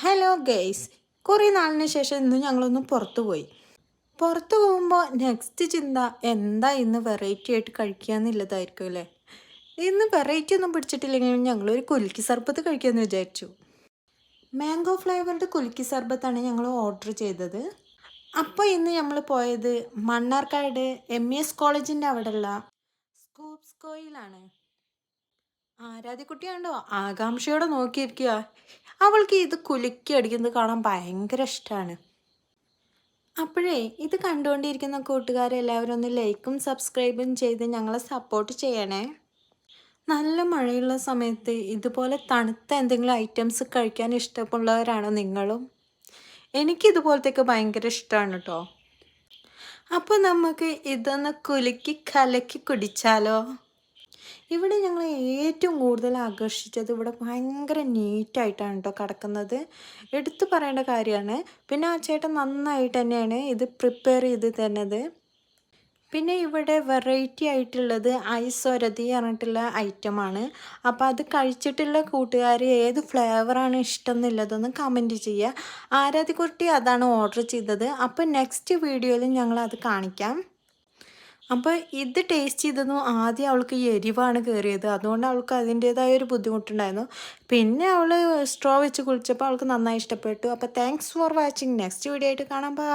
Hello guys, കുറേ നാളിന് ശേഷം ഇന്ന് ഞങ്ങളൊന്ന് പുറത്തു പോയി. പുറത്തു പോകുമ്പോൾ നെക്സ്റ്റ് ചിന്ത എന്താ ഇന്ന് വെറൈറ്റി ആയിട്ട് കഴിക്കുക എന്നുള്ളതായിരിക്കും അല്ലേ. ഇന്ന് വെറൈറ്റി ഒന്നും പിടിച്ചിട്ടില്ലെങ്കിലും ഞങ്ങളൊരു കുലുക്കി സർബത്ത് കഴിക്കാമെന്ന് വിചാരിച്ചു. മാംഗോ ഫ്ലേവറുടെ കുലുക്കി സർബത്താണ് ഞങ്ങൾ ഓർഡർ ചെയ്തത്. അപ്പോൾ ഇന്ന് നമ്മൾ പോയത് മണ്ണാർക്കാട് MES കോളേജിൻ്റെ അവിടെയുള്ള സ്കൂപ്സ്കോയിലാണ്. ആരാധ്യക്കുട്ടിയാണ്ടോ ആകാംക്ഷയോടെ നോക്കിയിരിക്കുക. അവൾക്ക് ഇത് കുലുക്കി അടിക്കുന്നത് കാണാൻ ഭയങ്കര ഇഷ്ടമാണ്. അപ്പോഴേ ഇത് കണ്ടുകൊണ്ടിരിക്കുന്ന കൂട്ടുകാരെല്ലാവരും ഒന്ന് ലൈക്കും സബ്സ്ക്രൈബും ചെയ്ത് ഞങ്ങളെ സപ്പോർട്ട് ചെയ്യണേ. നല്ല മഴയുള്ള സമയത്ത് ഇതുപോലെ തണുത്ത എന്തെങ്കിലും ഐറ്റംസ് കഴിക്കാൻ ഇഷ്ടമുള്ളവരാണോ നിങ്ങളും? എനിക്കിതുപോലത്തെയൊക്കെ ഭയങ്കര ഇഷ്ടമാണ് കേട്ടോ. അപ്പോൾ നമുക്ക് ഇതൊന്ന് കുലുക്കി കലക്കി കുടിച്ചാലോ? ഇവിടെ ഞങ്ങൾ ഏറ്റവും കൂടുതൽ ആകർഷിച്ചത് ഇവിടെ ഭയങ്കര നീറ്റായിട്ടാണ് കേട്ടോ കിടക്കുന്നത്. എടുത്തു പറയേണ്ട കാര്യമാണ്. പിന്നെ ആ ചേട്ടൻ നന്നായിട്ട് തന്നെയാണ് ഇത് പ്രിപ്പയർ ചെയ്ത് തന്നത്. പിന്നെ ഇവിടെ വെറൈറ്റി ആയിട്ടുള്ളത് ഐസൊരതി പറഞ്ഞിട്ടുള്ള ഐറ്റമാണ്. അപ്പോൾ അത് കഴിച്ചിട്ടുള്ള കൂട്ടുകാർ ഏത് ഫ്ലേവറാണ് ഇഷ്ടം എന്നുള്ളതൊന്ന് കമൻറ്റ് ചെയ്യുക. ആരാധ്യക്കുട്ടി അതാണ് ഓർഡർ ചെയ്തത്. അപ്പോൾ നെക്സ്റ്റ് വീഡിയോയിൽ ഞങ്ങളത് കാണിക്കാം. അപ്പോൾ ഇത് ടേസ്റ്റ് ചെയ്തതും ആദ്യം അവൾക്ക് എരിവാണ് കയറിയത്. അതുകൊണ്ട് അവൾക്ക് അതിൻ്റേതായ ഒരു ബുദ്ധിമുട്ടുണ്ടായിരുന്നു. പിന്നെ അവൾ സ്ട്രോ വെച്ച് കുളിച്ചപ്പോൾ അവൾക്ക് നന്നായി ഇഷ്ടപ്പെട്ടു. അപ്പോൾ thanks for watching. Next video ആയിട്ട് കാണാം. ബൈ.